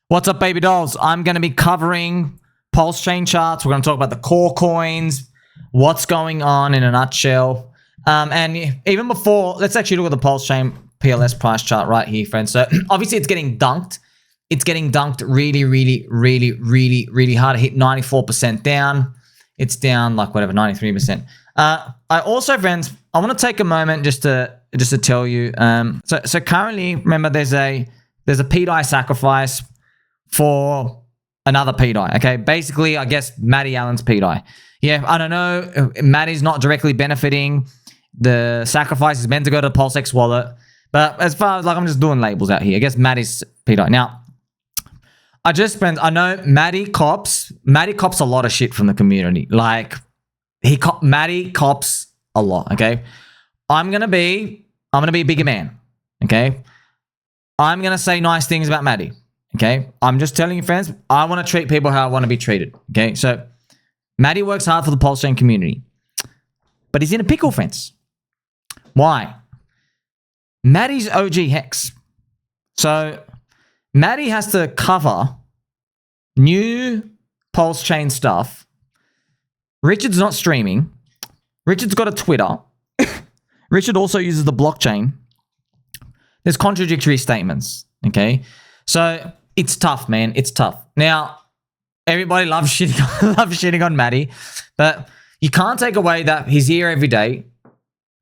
What's up, baby dolls? I'm going to be covering PulseChain charts. We're going to talk about the core coins, what's going on in a nutshell. And even before, let's actually look at the PulseChain PLS price chart right here, friends. So obviously it's getting dunked. It's getting dunked really hard. It hit 94% down. It's down like whatever, 93%. I also, friends, I want to take a moment just to tell you. So currently, remember, there's a pDAI sacrifice for another pDAI. Okay, basically, I guess Matty Allen's pDAI. Yeah, I don't know. Matty's not directly benefiting. The sacrifice is meant to go to the PulseX wallet, but as far as like, I'm just doing labels out here. I guess Matty's pDAI. Now, I know Matty cops a lot of shit from the community. Like Matty cops a lot. Okay, I'm gonna be a bigger man. Okay, I'm gonna say nice things about Matty. Okay, I'm just telling you, friends, I want to treat people how I want to be treated. Okay, so Matty works hard for the PulseChain community, but he's in a pickle, friends. Why? Matty's OG Hex. So Matty has to cover new PulseChain stuff. Richard's not streaming. Richard's got a Twitter. Richard also uses the blockchain. There's contradictory statements. Okay, so it's tough, man. It's tough. Now, everybody loves shitting on Matty, but you can't take away that he's here every day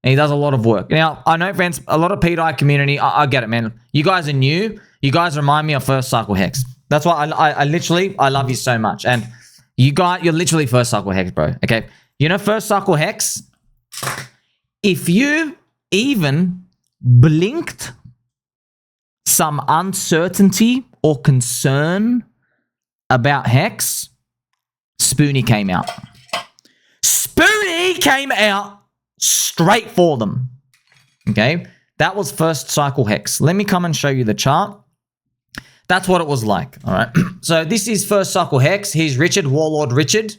and he does a lot of work. Now, I know, friends, a lot of pDAI community, I get it, man. You guys are new. You guys remind me of First Cycle HEX. That's why I love you so much. And you're literally First Cycle HEX, bro. Okay. You know, First Cycle HEX, if you even blinked some uncertainty or concern about Hex, Spoonie came out. Spoonie came out straight for them. Okay? That was First Cycle HEX. Let me come and show you the chart. That's what it was like. All right. So this is First Cycle HEX. Here's Richard, WarLord Richard,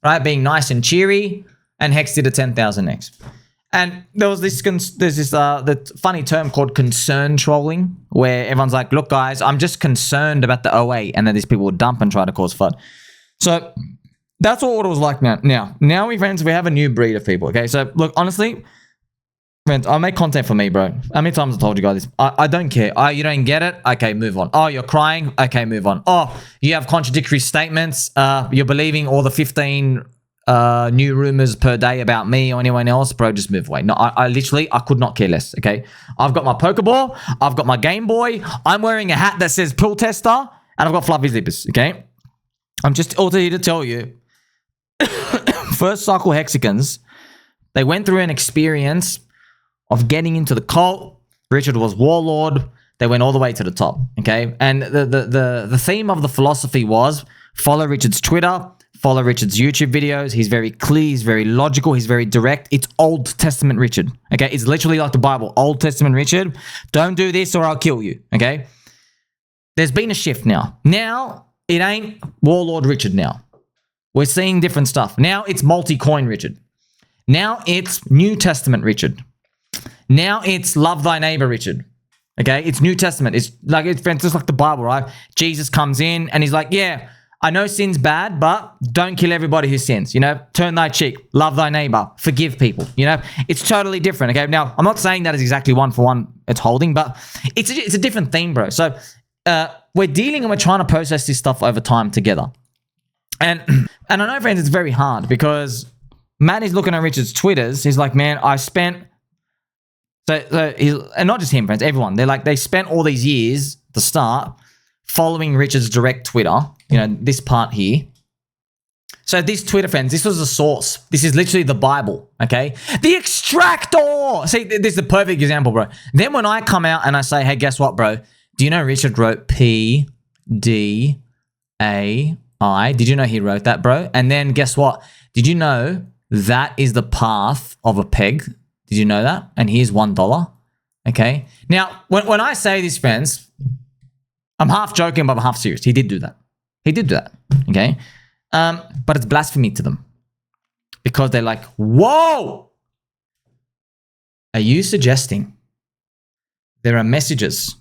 right? Being nice and cheery. And Hex did a 10,000x. And there was this the funny term called concern trolling, where everyone's like, look, guys, I'm just concerned about the 08. And then these people would dump and try to cause FUD. So that's what it was like now. Now, we have a new breed of people. Okay. So look, honestly, friends, I make content for me, bro. How many times I told you guys this? I don't care. Oh, you don't get it? Okay, move on. Oh, you're crying? Okay, move on. Oh, you have contradictory statements. You're believing all the 15 new rumors per day about me or anyone else, bro, just move away. No, I literally could not care less. Okay, I've got my Pokeball, I've got my Game Boy, I'm wearing a hat that says Pill Tester, and I've got fluffy zippers. Okay, I'm just also here to tell you, First Cycle Hexicans, they went through an experience of getting into the cult. Richard was WarLord. They went all the way to the top. Okay, and the theme of the philosophy was follow Richard's Twitter. Follow Richard's YouTube videos. He's very clear. He's very logical. He's very direct. It's Old Testament Richard. Okay? It's literally like the Bible. Old Testament Richard. Don't do this or I'll kill you. Okay? There's been a shift now. Now, it ain't WarLord Richard now. We're seeing different stuff. Now, it's multi-coin Richard. Now, it's New Testament Richard. Now, it's love thy neighbor Richard. Okay? It's New Testament. It's just like the Bible, right? Jesus comes in and he's like, yeah, I know sin's bad, but don't kill everybody who sins. You know, turn thy cheek, love thy neighbor, forgive people. You know, it's totally different. Okay, now I'm not saying that is exactly one for one it's holding, but it's a different theme, bro. So we're dealing and we're trying to process this stuff over time together. And I know, friends, it's very hard because Matt is looking at Richard's Twitters. He's like, man, I spent and not just him, friends, everyone. They're like, they spent all these years to start following Richard's direct Twitter. You know, this part here. So this Twitter, friends, this was the source. This is literally the Bible, okay? The Extractor! See, this is the perfect example, bro. Then when I come out and I say, hey, guess what, bro? Do you know Richard wrote pDAI? Did you know he wrote that, bro? And then guess what? Did you know that is the path of a peg? Did you know that? And here's $1, okay? Now, when I say this, friends, I'm half joking, but I'm half serious. He did do that. He did do that, okay? But it's blasphemy to them because they're like, whoa! Are you suggesting there are messages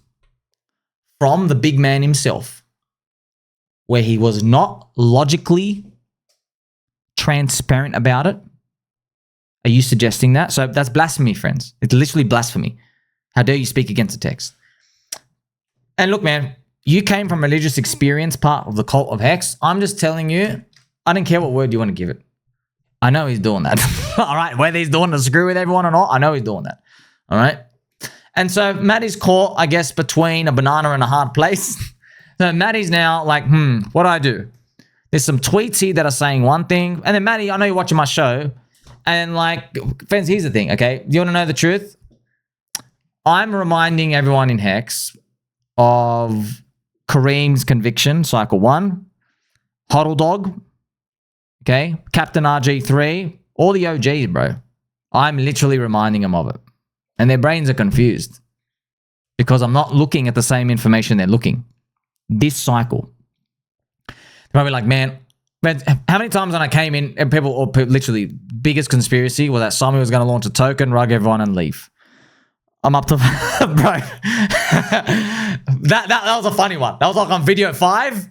from the big man himself where he was not logically transparent about it. Are you suggesting that? So that's blasphemy, friends. It's literally blasphemy. How dare you speak against the text? And look, man, you came from religious experience, part of the cult of Hex. I'm just telling you, I don't care what word you want to give it. I know he's doing that. All right, whether he's doing to screw with everyone or not, I know he's doing that. All right. And so Matty's caught, I guess, between a banana and a hard place. So Matty's now like, what do I do? There's some tweets here that are saying one thing. And then Matty, I know you're watching my show. And like, friends, here's the thing, okay? Do you want to know the truth? I'm reminding everyone in Hex of Kareem's conviction, cycle 1, Huddle Dog, okay? Captain RG3, all the OGs, bro. I'm literally reminding them of it. And their brains are confused because I'm not looking at the same information they're looking. This cycle. They're probably like, man, how many times when I came in and people literally biggest conspiracy was that Sommi was going to launch a token, rug everyone and leave. I'm up to, bro. that was a funny one. That was like on video 5.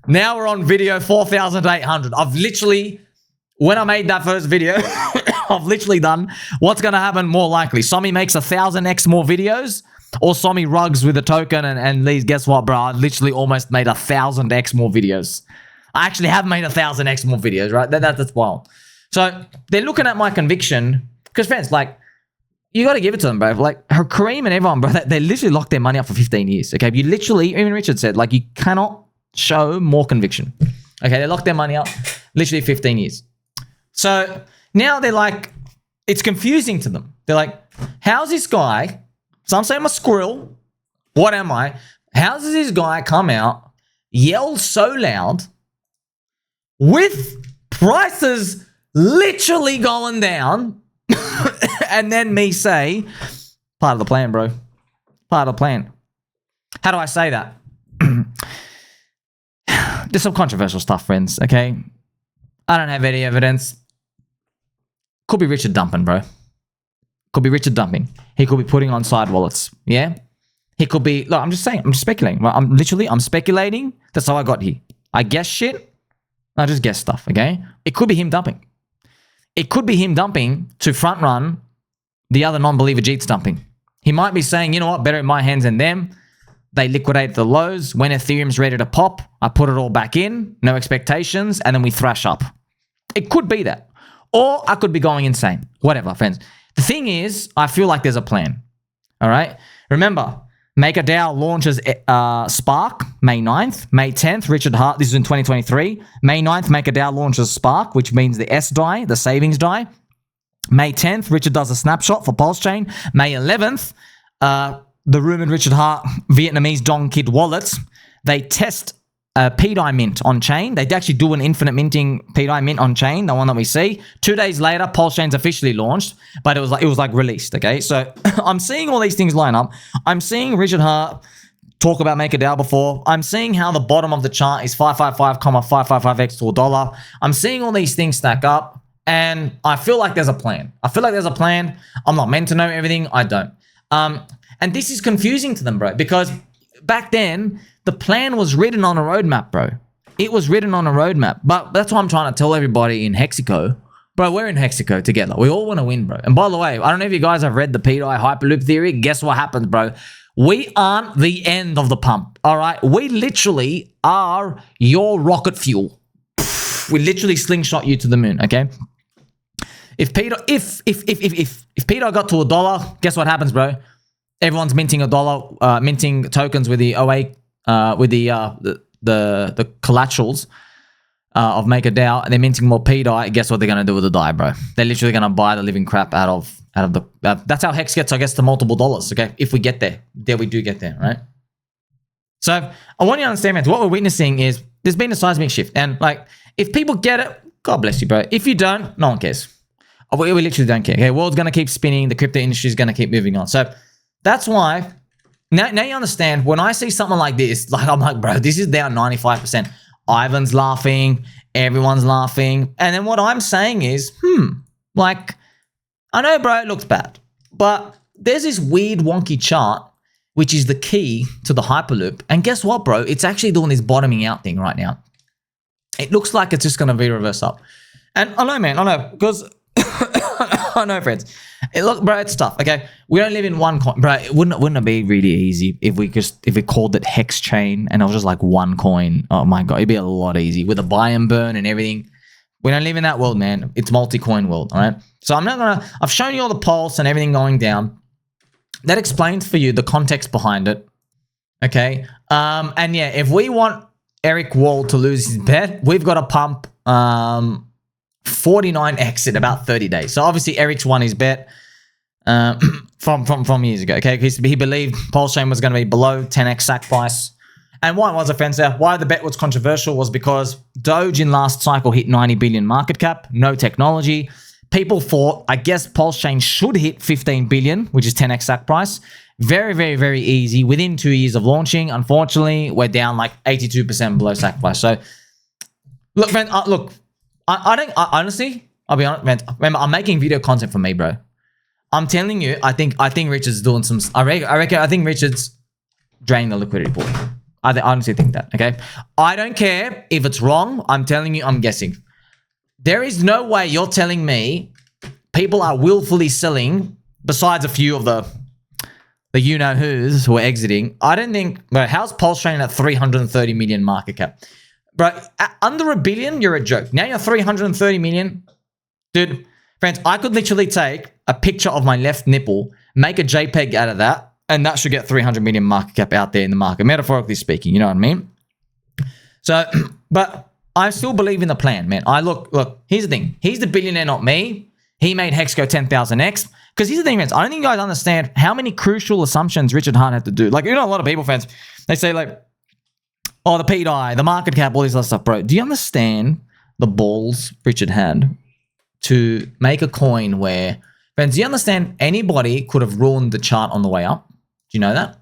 Now we're on video 4,800. I've literally, when I made that first video, I've literally done what's going to happen more likely. Sommi makes 1,000x more videos or Sommi rugs with a token and leaves. Guess what, bro? I literally almost made 1,000x more videos. I actually have made 1,000x more videos, right? That's wild. So they're looking at my conviction because, friends, like, you got to give it to them, bro. Like, Kareem and everyone, bro, they literally locked their money up for 15 years, okay? You literally, even Richard said, like, you cannot show more conviction. Okay, they locked their money up literally 15 years. So now they're like, it's confusing to them. They're like, how's this guy, so I'm saying I'm a squirrel, what am I? How does this guy come out, yell so loud, with prices literally going down, and then me say, part of the plan, bro. Part of the plan. How do I say that? There's some controversial stuff, friends, okay? I don't have any evidence. Could be Richard dumping, bro. Could be Richard dumping. He could be putting on side wallets, yeah? He could be, look, I'm just saying, I'm just speculating. Right? I'm speculating. That's how I got here. I guess shit. I just guess stuff, okay? It could be him dumping. It could be him dumping to front run the other non-believer Jeets dumping. He might be saying, you know what, better in my hands than them. They liquidate the lows. When Ethereum's ready to pop, I put it all back in, no expectations, and then we thrash up. It could be that. Or I could be going insane. Whatever, friends. The thing is, I feel like there's a plan. All right? Remember, MakerDAO launches Spark May 9th. May 10th, Richard Hart, this is in 2023. May 9th, MakerDAO launches Spark, which means the SDAI, the savings DAI. May 10th, Richard does a snapshot for PulseChain. May 11th, the rumored Richard Hart Vietnamese Dong Kid wallets, they test pDAI mint on chain. They actually do an infinite minting pDAI mint on chain, the one that we see. 2 days later, PulseChain's officially launched, but it was like released. Okay, so I'm seeing all these things line up. I'm seeing Richard Hart talk about MakerDAO before. I'm seeing how the bottom of the chart is 555,555x to $1. I'm seeing all these things stack up, and I feel like there's a plan. I feel like there's a plan. I'm not meant to know everything. I don't. And this is confusing to them, bro, because back then, the plan was written on a roadmap, bro. It was written on a roadmap. But that's why I'm trying to tell everybody in Hexico, bro, we're in Hexico together. We all want to win, bro. And by the way, I don't know if you guys have read the eDAI-pDAI theory. Guess what happens, bro? We aren't the end of the pump, all right? We literally are your rocket fuel. We literally slingshot you to the moon, okay? If pDAI got to $1, guess what happens, bro? Everyone's minting $1, minting tokens with the OA, with the collaterals of MakerDAO, and they're minting more pDAI. Guess what they're gonna do with the DAI, bro? They're literally gonna buy the living crap out of the. That's how Hex gets, I guess, to multiple dollars. Okay, if we get there, we do get there, right? So I want you to understand, man. What we're witnessing is there's been a seismic shift, and like if people get it, God bless you, bro. If you don't, no one cares. We literally don't care. Okay, world's gonna keep spinning. The crypto industry is gonna keep moving on. So that's why. Now you understand, when I see something like this, like I'm like, bro, this is down 95%. Ivan's laughing, everyone's laughing. And then what I'm saying is, like, I know, bro, it looks bad. But there's this weird wonky chart, which is the key to the Hyperloop. And guess what, bro? It's actually doing this bottoming out thing right now. it looks like it's just going to be reverse up. And I know, man, I know, because I know, friends. Look, bro, it's tough. Okay, we don't live in one coin, bro. Wouldn't it be really easy if we called it Hex Chain and it was just like one coin? Oh my god, it'd be a lot easy with a buy and burn and everything. We don't live in that world, man. It's multi-coin world, all right? So I've shown you all the pulse and everything going down. That explains for you the context behind it, okay? And yeah, if we want Eric Wall to lose his bet, we've got to pump 49x in about 30 days. So obviously Eric's won his bet from years ago, okay? He believed PulseChain was going to be below 10x sack price. And why it was offensive, why the bet was controversial was because Doge in last cycle hit 90 billion market cap, no technology. People thought, I guess PulseChain should hit 15 billion, which is 10x sack price. Very, very, very easy. Within 2 years of launching, unfortunately, we're down like 82% below sack price. So, look, man, honestly, I'll be honest, man. Remember, I'm making video content for me, bro. I'm telling you, I think Richard's doing some. I think Richard's draining the liquidity pool. I honestly think that. Okay, I don't care if it's wrong. I'm telling you, I'm guessing. There is no way you're telling me people are willfully selling. Besides a few of the you know who's who are exiting. I don't think. Bro, how's PulseChain at 330 million market cap? Bro, under $1 billion, you're a joke. Now you're 330 million. Dude, friends, I could literally take a picture of my left nipple, make a JPEG out of that, and that should get 300 million market cap out there in the market, metaphorically speaking, you know what I mean? So, but I still believe in the plan, man. Look, here's the thing. He's the billionaire, not me. He made Hex go 10,000x. Because here's the thing, friends. I don't think you guys understand how many crucial assumptions Richard Hart had to do. Like, you know, a lot of people, friends, they say like, oh, the pDAI, the market cap, all this other stuff, bro. Do you understand the balls Richard had to make a coin where, friends, do you understand anybody could have ruined the chart on the way up? Do you know that?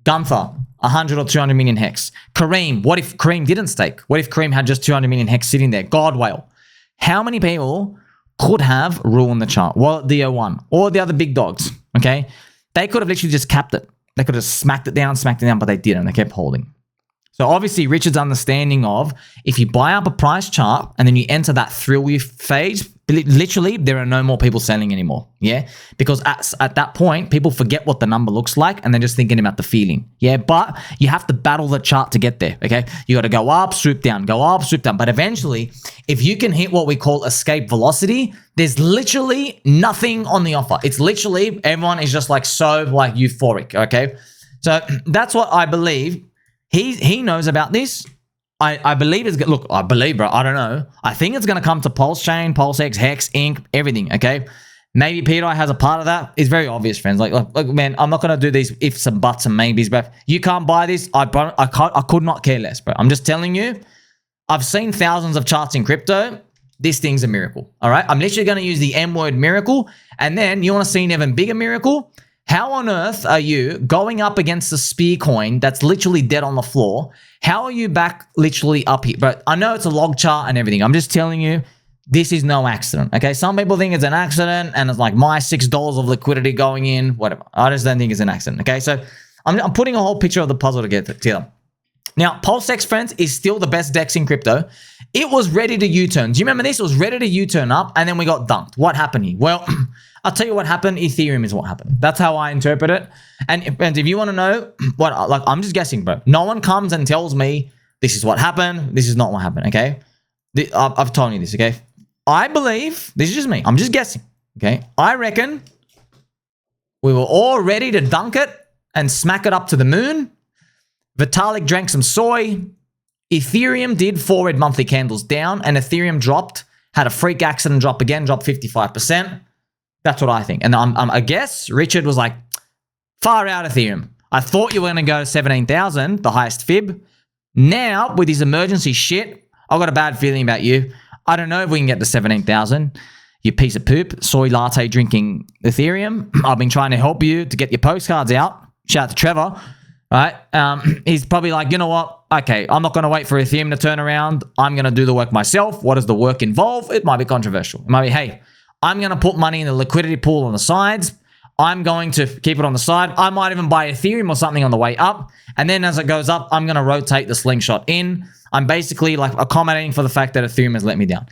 Gunther, 100 or 200 million hex. Kareem, what if Kareem didn't stake? What if Kareem had just 200 million hex sitting there? Godwale. How many people could have ruined the chart? Well, DO1 or the other big dogs, okay? They could have literally just capped it. They could have smacked it down, but they didn't. They kept holding. So obviously, Richard's understanding of if you buy up a price chart and then you enter that thrill phase, literally, there are no more people selling anymore. Yeah, because at that point, people forget what the number looks like and they're just thinking about the feeling. Yeah, but you have to battle the chart to get there. Okay, you got to go up, swoop down, go up, swoop down. But eventually, if you can hit what we call escape velocity, there's literally nothing on the offer. It's literally everyone is just like so like euphoric. Okay, so that's what I believe. He knows about this. I believe it's look. I believe, bro. I don't know. I think it's gonna come to PulseChain, PulseX, Hex, Inc, everything. Okay, maybe pDAI has a part of that. It's very obvious, friends. Look, man. I'm not gonna do these ifs and buts and maybes, bro. You can't buy this. I could not care less, bro. I'm just telling you. I've seen thousands of charts in crypto. This thing's a miracle. All right. I'm literally gonna use the M word miracle, and then you want to see an even bigger miracle. How on earth are you going up against a spear coin that's literally dead on the floor? How are you back literally up here? But I know it's a log chart and everything. I'm just telling you, this is no accident, okay? Some people think it's an accident and it's like my $6 of liquidity going in, whatever. I just don't think it's an accident, okay? So I'm putting a whole picture of the puzzle together. Now, PulseX, friends, is still the best DEX in crypto. It was ready to U-turn. Do you remember this? It was ready to U-turn up and then we got dunked. What happened here? Well, I'll tell you what happened. Ethereum is what happened. That's how I interpret it. And if you want to know what, like, I'm just guessing, bro. No one comes and tells me this is what happened. This is not what happened, okay? I've told you this, okay? I believe, this is just me. I'm just guessing, okay? I reckon we were all ready to dunk it and smack it up to the moon. Vitalik drank some soy. Ethereum did 4 red monthly candles down and Ethereum dropped, had a freak accident drop again, dropped 55%. That's what I think. And I guess Richard was like, far out Ethereum. I thought you were going to go to 17,000, the highest fib. Now, with his emergency shit, I've got a bad feeling about you. I don't know if we can get to 17,000. You piece of poop, soy latte drinking Ethereum. I've been trying to help you to get your postcards out. Shout out to Trevor. All right. He's probably like, you know what? Okay, I'm not going to wait for Ethereum to turn around. I'm going to do the work myself. What does the work involve? It might be controversial. It might be, hey, I'm going to put money in the liquidity pool on the sides. I'm going to keep it on the side. I might even buy Ethereum or something on the way up. And then as it goes up, I'm going to rotate the slingshot in. I'm basically like accommodating for the fact that Ethereum has let me down.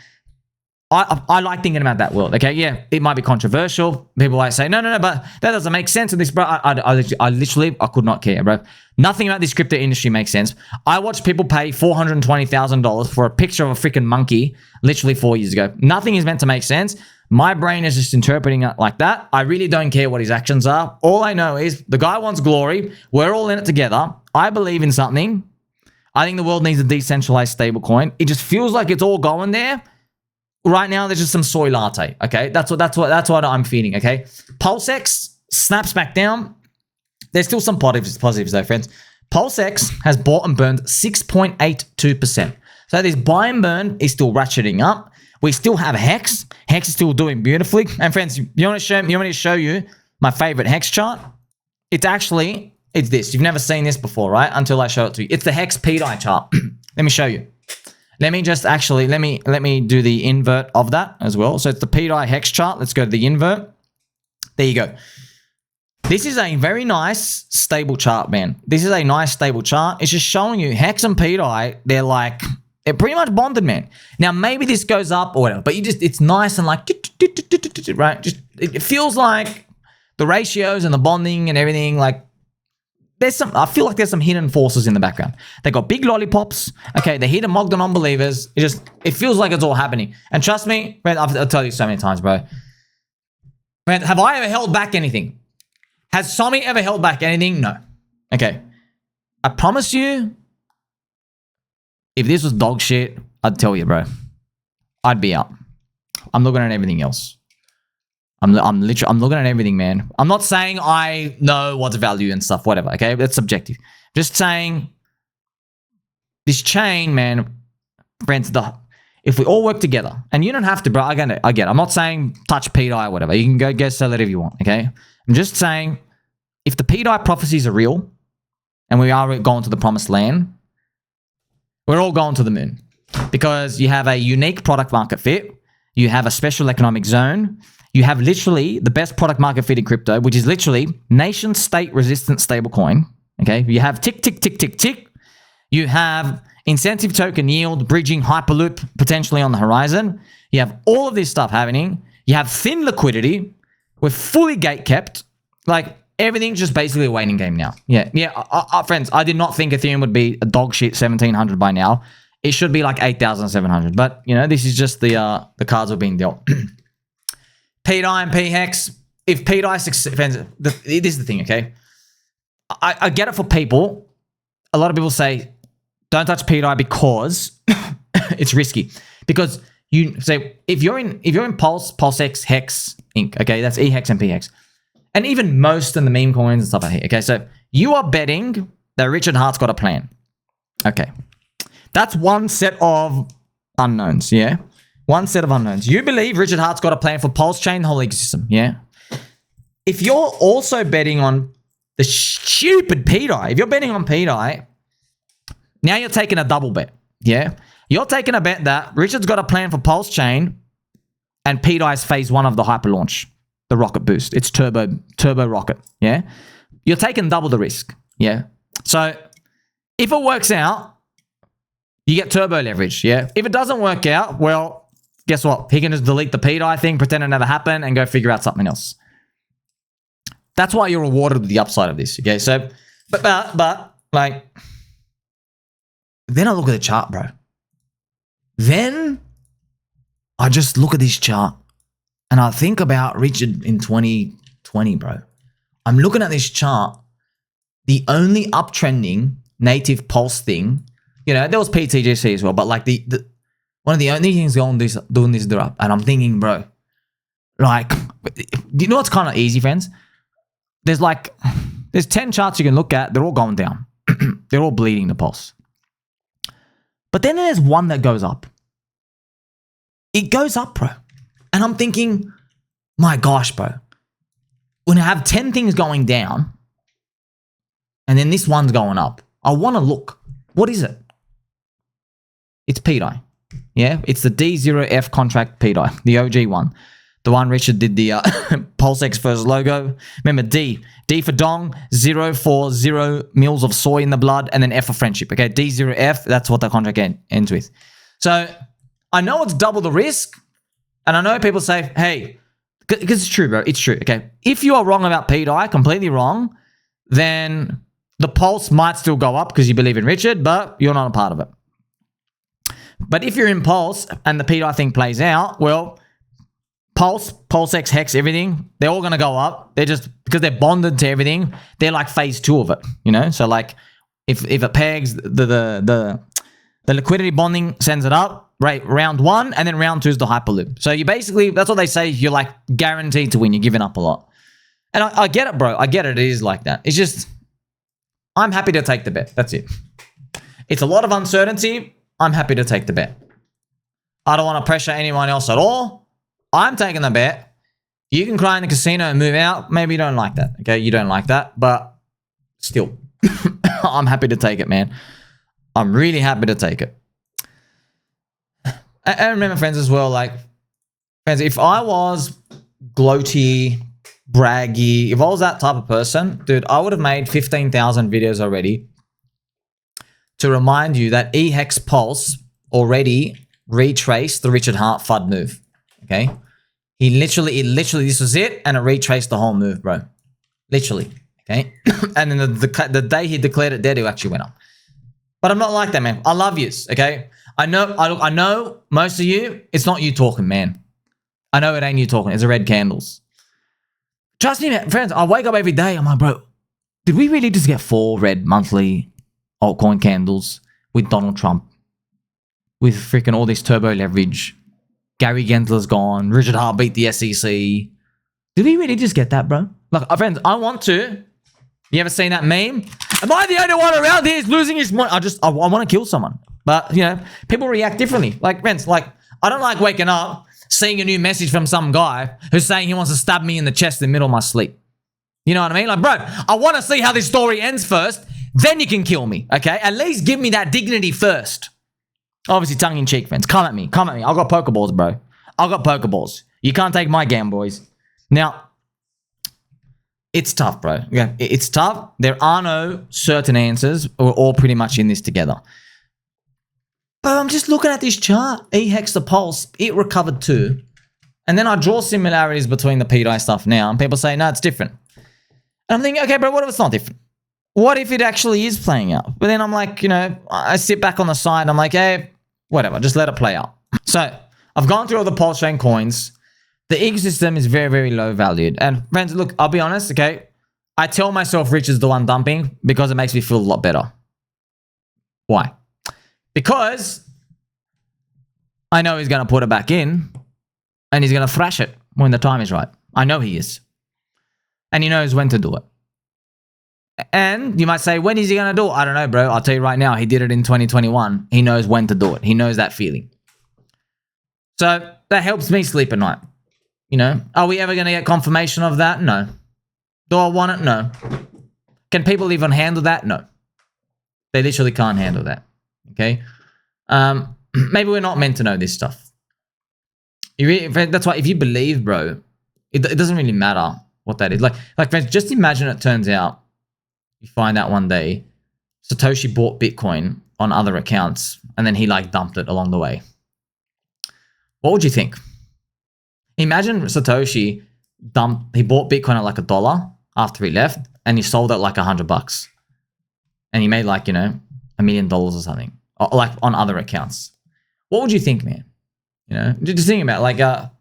I like thinking about that world, okay? Yeah, it might be controversial. People might say, no, but that doesn't make sense in this, bro. I literally could not care, bro. Nothing about this crypto industry makes sense. I watched people pay $420,000 for a picture of a freaking monkey literally 4 years ago. Nothing is meant to make sense. My brain is just interpreting it like that. I really don't care what his actions are. All I know is the guy wants glory. We're all in it together. I believe in something. I think the world needs a decentralized stablecoin. It just feels like it's all going there. Right now, there's just some soy latte. Okay, that's what I'm feeling. Okay, PulseX snaps back down. There's still some positives though, friends. PulseX has bought and burned 6.82%. So this buy and burn is still ratcheting up. We still have Hex. Hex is still doing beautifully. And friends, you want me to show you my favorite Hex chart? It's this. You've never seen this before, right? Until I show it to you. It's the eHEX-pDAI chart. Let me show you. Let me just actually, let me do the invert of that as well. So it's the pDAI Hex chart. Let's go to the invert. There you go. This is a very nice stable chart, man. This is a nice stable chart. It's just showing you Hex and pDAI, they're pretty much bonded, man. Now, maybe this goes up or whatever, but it's nice and like, right? Just, it feels like the ratios and the bonding and everything, like, I feel like there's some hidden forces in the background. They got big lollipops. Okay, they're here to mock the non-believers. It feels like it's all happening. And trust me, man, I'll tell you so many times, bro. Man, have I ever held back anything? Has Sommi ever held back anything? No. Okay. I promise you, if this was dog shit, I'd tell you, bro. I'd be out. I'm looking at everything else. I'm looking at everything, man. I'm not saying I know what's value and stuff, whatever, okay? That's subjective. Just saying this chain, man, friends, if we all work together, and you don't have to, bro, I get it. I'm not saying touch pDAI or whatever. You can go sell it if you want, okay? I'm just saying if the pDAI prophecies are real and we are going to the promised land, we're all going to the moon because you have a unique product market fit. You have a special economic zone. You have literally the best product market fit in crypto, which is literally nation state resistant stablecoin. Okay. You have tick, tick, tick, tick, tick. You have incentive token yield, bridging, hyperloop potentially on the horizon. You have all of this stuff happening. You have thin liquidity. We're fully gate kept. Like everything's just basically a waiting game now. Yeah. Friends, I did not think Ethereum would be a dog shit 1700 by now. It should be like 8,700. But, you know, this is just the cards we're being dealt. pDAI and pHEX, if pDAI succeeds, this is the thing, okay? I get it for people. A lot of people say, don't touch pDAI because it's risky. Because you say, if you're in PulseX Hex Inc., okay, that's eHEX and pHEX. And even most of the meme coins and stuff like that, okay? So you are betting that Richard Hart's got a plan. Okay. That's one set of unknowns, yeah? One set of unknowns. You believe Richard Hart's got a plan for PulseChain, the whole ecosystem, yeah? If you're also betting on the stupid pDAI, if you're betting on pDAI, now you're taking a double bet, yeah? You're taking a bet that Richard's got a plan for PulseChain and pDAI's phase 1 of the hyper launch, the rocket boost. It's turbo rocket, yeah? You're taking double the risk, yeah? So if it works out, you get turbo leverage, yeah? If it doesn't work out, well, guess what? He can just delete the pDAI thing, pretend it never happened, and go figure out something else. That's why you're rewarded with the upside of this, okay? So, but like, then I look at the chart, bro. Then I just look at this chart, and I think about Richard in 2020, bro. I'm looking at this chart. The only uptrending native pulse thing, you know, there was PTGC as well, but like one of the only things doing this drop, and I'm thinking, bro, like, do you know what's kind of easy, friends? There's 10 charts you can look at. They're all going down. They're all bleeding the pulse. But then there's one that goes up. It goes up, bro. And I'm thinking, my gosh, bro. When I have 10 things going down, and then this one's going up, I want to look. What is it? It's pDAI. Yeah, it's the D0F contract pDAI, the OG one. The one Richard did the PulseX first logo. Remember D. D for dong, 0 for 0 mils of soy in the blood, and then F for friendship. Okay, D0F, that's what the contract ends with. So I know it's double the risk, and I know people say, hey, because it's true, bro. It's true, okay? If you are wrong about pDAI, completely wrong, then the pulse might still go up because you believe in Richard, but you're not a part of it. But if you're in Pulse and the pDAI thing plays out, well, PulseX, Hex, everything, they're all going to go up. They're just, because they're bonded to everything, they're like phase 2 of it, you know? So like, if it pegs, the liquidity bonding sends it up, right, round 1, and then round 2 is the Hyperloop. So you basically, that's what they say, you're like guaranteed to win, you're giving up a lot. And I get it, bro. I get it. It is like that. It's just, I'm happy to take the bet. That's it. It's a lot of uncertainty. I'm happy to take the bet. I don't want to pressure anyone else at all. I'm taking the bet. You can cry in the casino and move out. Maybe you don't like that. Okay, you don't like that. But still, I'm happy to take it, man. I'm really happy to take it. And remember, friends, as well, like, friends, if I was gloaty, braggy, if I was that type of person, dude, I would have made 15,000 videos already to remind you that eHEX-pls already retraced the Richard Hart FUD move. Okay, it literally, this was it, and it retraced the whole move, bro. Literally. Okay, and then the day he declared it dead, it actually went up. But I'm not like that, man. I love yous. Okay, I know most of you. It's not you talking, man. I know it ain't you talking. It's the red candles. Trust me, man, friends. I wake up every day. I'm like, bro, did we really just get 4 red monthly altcoin candles with Donald Trump, with freaking all this turbo leverage? Gary Gensler's gone. Richard Hart beat the SEC. Did we really just get that, bro? Look, friends, I want to. You ever seen that meme? Am I the only one around here who's losing his money? I want to kill someone. But, you know, people react differently. Like, friends, like, I don't like waking up, seeing a new message from some guy who's saying he wants to stab me in the chest in the middle of my sleep. You know what I mean? Like, bro, I want to see how this story ends first. Then you can kill me, okay? At least give me that dignity first. Obviously, tongue-in-cheek, friends. Come at me. Come at me. I've got Pokeballs, bro. I've got Pokeballs. You can't take my game, boys. Now, it's tough, bro. Okay? It's tough. There are no certain answers. We're all pretty much in this together. But I'm just looking at this chart. eHEX, the pulse, it recovered too. And then I draw similarities between the pDAI stuff now. And people say, no, it's different. And I'm thinking, okay, bro, what if it's not different? What if it actually is playing out? But then I'm like, you know, I sit back on the side and I'm like, hey, whatever, just let it play out. So I've gone through all the PulseChain coins. The ecosystem is very, very low valued. And friends, look, I'll be honest, okay? I tell myself Rich is the one dumping because it makes me feel a lot better. Why? Because I know he's going to put it back in and he's going to thrash it when the time is right. I know he is. And he knows when to do it. And you might say, when is he going to do it? I don't know, bro. I'll tell you right now, he did it in 2021. He knows when to do it. He knows that feeling. So that helps me sleep at night. You know, are we ever going to get confirmation of that? No. Do I want it? No. Can people even handle that? No. They literally can't handle that. Okay? Maybe we're not meant to know this stuff. That's why if you believe, bro, it doesn't really matter what that is. Like friends, just imagine it turns out you find out one day Satoshi bought Bitcoin on other accounts and then he like dumped it along the way. What would you think? Imagine Satoshi he bought Bitcoin at like $1 after he left and he sold it like $100 and he made like, you know, $1 million or something, or like on other accounts. What would you think, man? You know, just think about it. Like,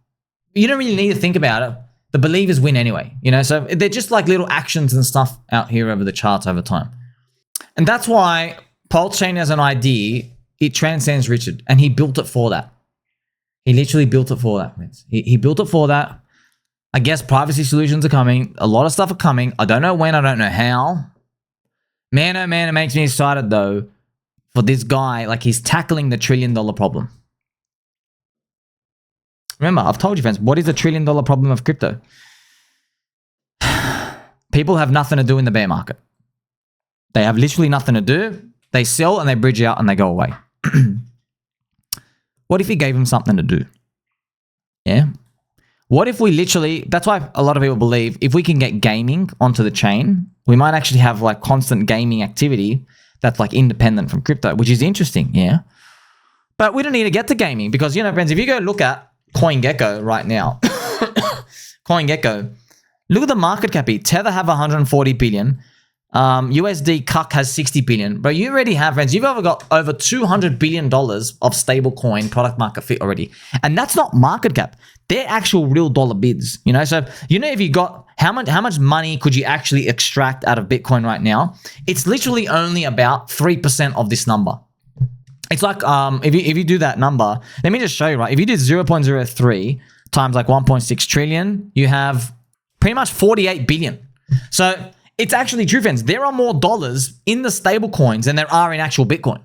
you don't really need to think about it. The believers win anyway, you know? So they're just like little actions and stuff out here over the charts over time. And that's why PulseChain as an idea, it transcends Richard and he built it for that. He literally built it for that. He built it for that. I guess privacy solutions are coming. A lot of stuff are coming. I don't know when. I don't know how. Man, oh man, it makes me excited though for this guy. Like he's tackling the $1 trillion problem. Remember, I've told you, friends, what is the $1 trillion problem of crypto? People have nothing to do in the bear market. They have literally nothing to do. They sell and they bridge out and they go away. What if he gave them something to do? Yeah. What if we literally, that's why a lot of people believe if we can get gaming onto the chain, we might actually have like constant gaming activity that's like independent from crypto, which is interesting, yeah. But we don't need to get to gaming because, you know, friends, if you go look at CoinGecko right now, CoinGecko, look at the market cap here. Tether have 140 billion. USD CUC has 60 billion. But you already have, friends, you've got over $200 billion of stablecoin product market fit already. And that's not market cap. They're actual real dollar bids, you know? So, you know, if you got, how much money could you actually extract out of Bitcoin right now? It's literally only about 3% of this number. It's like, if you do that number, let me just show you, right? If you did 0.03 times like 1.6 trillion, you have pretty much 48 billion. So it's actually true, friends. There are more dollars in the stable coins than there are in actual Bitcoin.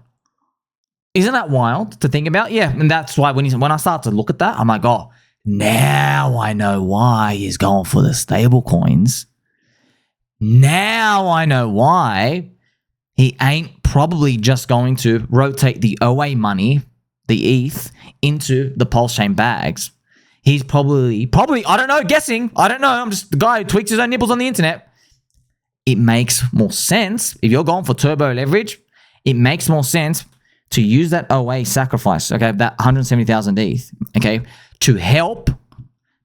Isn't that wild to think about? Yeah, and that's why when I start to look at that, I'm like, oh, now I know why he's going for the stable coins. Now I know why he ain't probably just going to rotate the OA money, the ETH, into the PulseChain bags. He's probably, I don't know, guessing. I don't know. I'm just the guy who tweaks his own nipples on the internet. It makes more sense. If you're going for turbo leverage, it makes more sense to use that OA sacrifice, okay, that 170,000 ETH, okay, to help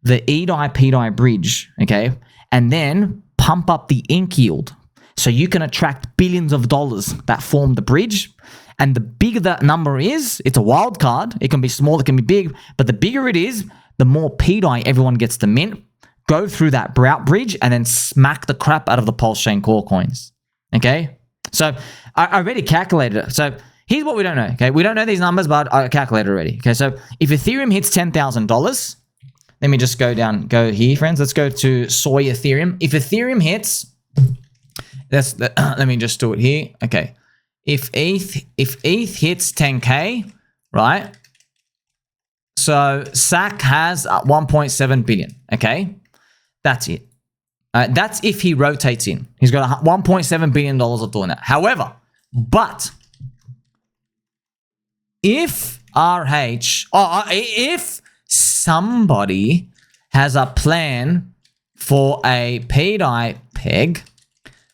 the eDAI-pDAI bridge, okay, and then pump up the ink yield so you can attract billions of dollars that form the bridge. And the bigger that number is, it's a wild card. It can be small, it can be big, but the bigger it is, the more pDAI everyone gets to mint, go through that brout bridge, and then smack the crap out of the PulseChain core coins, okay? So I already calculated it. So here's what we don't know, okay? We don't know these numbers, but I calculated already, okay? So if Ethereum hits $10,000, let me just go here, friends. Let's go to soy Ethereum. If Ethereum hits, let me just do it here, okay? If ETH hits 10K, right? So SAC has 1.7 billion, okay? That's it. That's if he rotates in. He's got $1.7 billion of doing that. However, but if if somebody has a plan for a pDAI peg,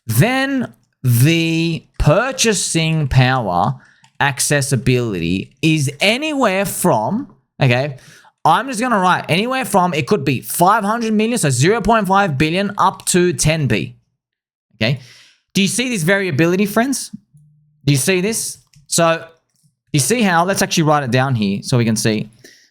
then the purchasing power accessibility is anywhere from, okay, I'm just going to write anywhere from, it could be 500 million, so 0.5 billion up to 10B. Okay. Do you see this variability, friends? Do you see this? So you see how, let's actually write it down here so we can see.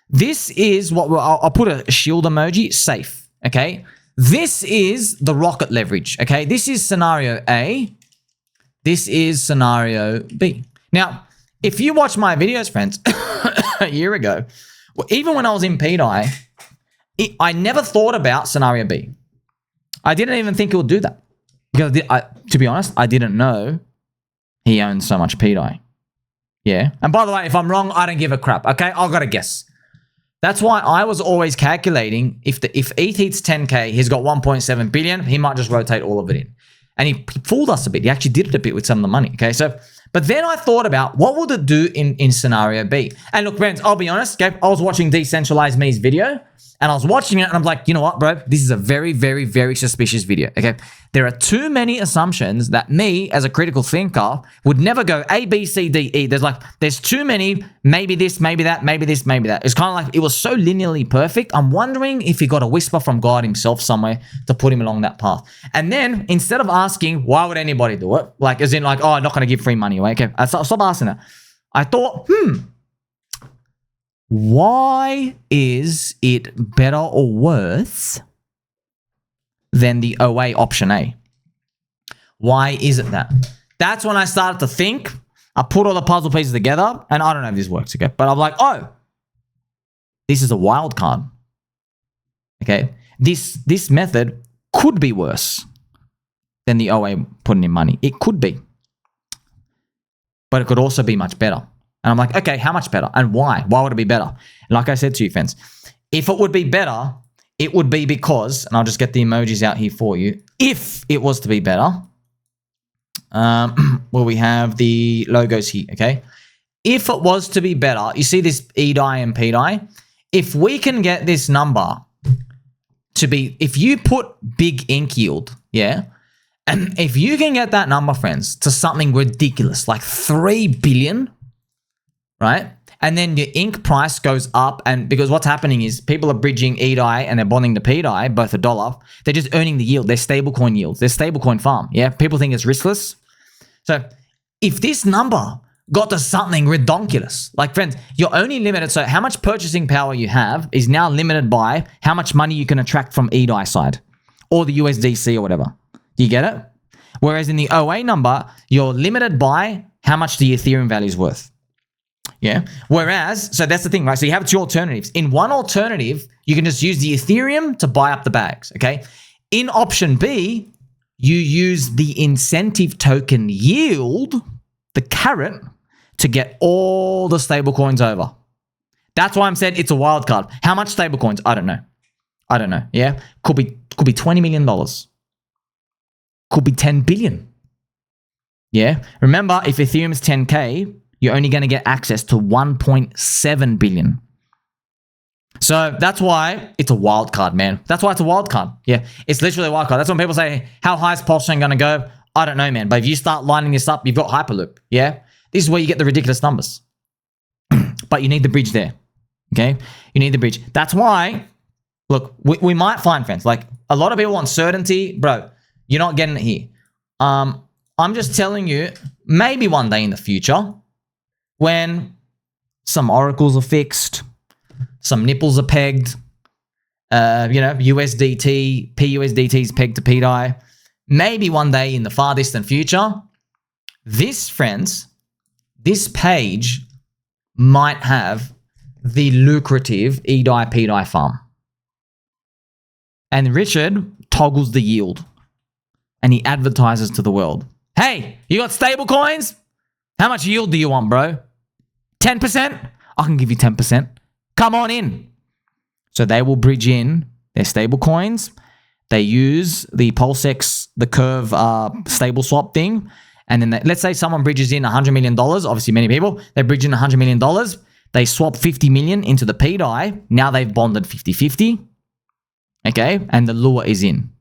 This is what I'll put a shield emoji, safe. Okay. This is the rocket leverage. Okay. This is scenario A. This is scenario B. Now, if you watch my videos, friends, a year ago, even when I was in pDAI, I never thought about scenario B. I didn't even think it would do that. Because to be honest, I didn't know he owns so much pDAI. Yeah. And by the way, if I'm wrong, I don't give a crap. Okay. I've got to guess. That's why I was always calculating if ETH hits 10K, he's got 1.7 billion, he might just rotate all of it in. And he fooled us a bit. He actually did it a bit with some of the money. Okay. So, but then I thought about what would it do in scenario B? And look, friends, I'll be honest, okay, I was watching DcentraliseMe's video and I was watching it and I'm like, you know what, bro? This is a very, very, very suspicious video, okay? There are too many assumptions that me, as a critical thinker, would never go A, B, C, D, E. There's too many, maybe this, maybe that, maybe this, maybe that. It's kind of like, it was so linearly perfect. I'm wondering if he got a whisper from God himself somewhere to put him along that path. And then, instead of asking, why would anybody do it? Like, as in like, oh, I'm not going to give free money away. Okay, stop asking that. I thought, why is it better or worse than the OA option A? Why is it that? That's when I started to think. I put all the puzzle pieces together, and I don't know if this works, okay? But I'm like, oh, this is a wild card. Okay, this method could be worse than the OA putting in money. It could be, but it could also be much better. And I'm like, okay, how much better? And why? Why would it be better? And like I said to you, friends, if it would be better, it would be because, and I'll just get the emojis out here for you. If it was to be better, well, we have the logos here, okay? If it was to be better, you see this eDAI and pDAI? If we can get this number to be, if you put big ink yield, yeah, and if you can get that number, friends, to something ridiculous, like 3 billion, right? And then your ink price goes up, and because what's happening is people are bridging eDAI and they're bonding to pDAI, both $1. They're just earning the yield. They're stablecoin yields. They're stablecoin farm. Yeah, people think it's riskless. So if this number got to something redonkulous, like friends, you're only limited. So how much purchasing power you have is now limited by how much money you can attract from eDAI side or the USDC or whatever. You get it? Whereas in the OA number, you're limited by how much the Ethereum value is worth. Yeah. Whereas, so that's the thing, right? So you have two alternatives. In one alternative, you can just use the Ethereum to buy up the bags. Okay. In option B, you use the incentive token yield, the carrot, to get all the stable coins over. That's why I'm saying it's a wild card. How much stable coins? I don't know. I don't know. Yeah. Could be $20 million. Could be 10 billion. Yeah. Remember, if Ethereum is 10K, you're only going to get access to 1.7 billion. So that's why it's a wild card, man. That's why it's a wild card. Yeah. It's literally a wild card. That's when people say, how high is PulseChain going to go? I don't know, man. But if you start lining this up, you've got HyperLoop. Yeah. This is where you get the ridiculous numbers. But you need the bridge there. Okay. You need the bridge. That's why, look, we might find, friends, like a lot of people want certainty. Bro, you're not getting it here. I'm just telling you, maybe one day in the future, when some oracles are fixed, some nipples are pegged, USDT, pUSDT is pegged to pDAI, maybe one day in the far distant future, this, friends, this page might have the lucrative eDAI-pDAI farm. And Richard toggles the yield and he advertises to the world. Hey, you got stable coins? How much yield do you want, bro? 10%? I can give you 10%. Come on in. So they will bridge in their stable coins. They use the PulseX, the curve stable swap thing. And then let's say someone bridges in $100 million. Obviously, many people. They bridge in $100 million. They swap 50 million into the pDAI. Now they've bonded 50-50. Okay? And the lure is in.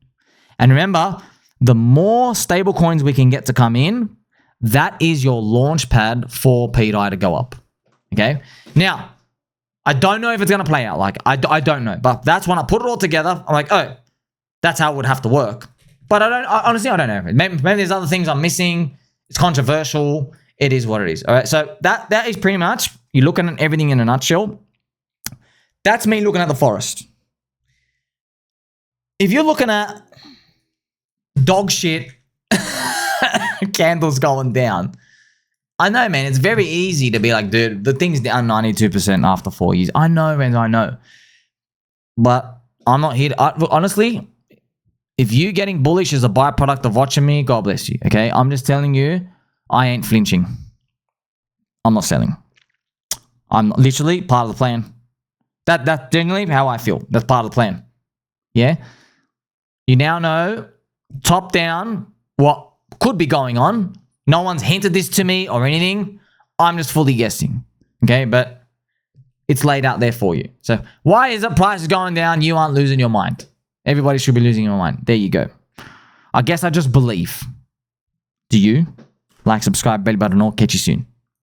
And remember, the more stable coins we can get to come in, that is your launch pad for pDAI to go up. Okay? Now, I don't know if it's going to play out. Like, I don't know. But that's when I put it all together. I'm like, oh, that's how it would have to work. But honestly, I don't know. Maybe there's other things I'm missing. It's controversial. It is what it is. All right. So that is pretty much, you're looking at everything in a nutshell. That's me looking at the forest. If you're looking at dog shit, candles going down, I know, man, it's very easy to be like, dude, the thing's down 92% after 4 years. I know, man, I know. But I'm not here to, honestly, if you getting bullish as a byproduct of watching me, God bless you, okay? I'm just telling you, I ain't flinching. I'm not selling. I'm literally part of the plan. That's generally how I feel. That's part of the plan. Yeah? You now know, top down, what could be going on. No one's hinted this to me or anything. I'm just fully guessing. Okay? But it's laid out there for you. So why is the price going down? You aren't losing your mind. Everybody should be losing your mind. There you go. I guess I just believe. Do you? Like, subscribe, bell button, or catch you soon.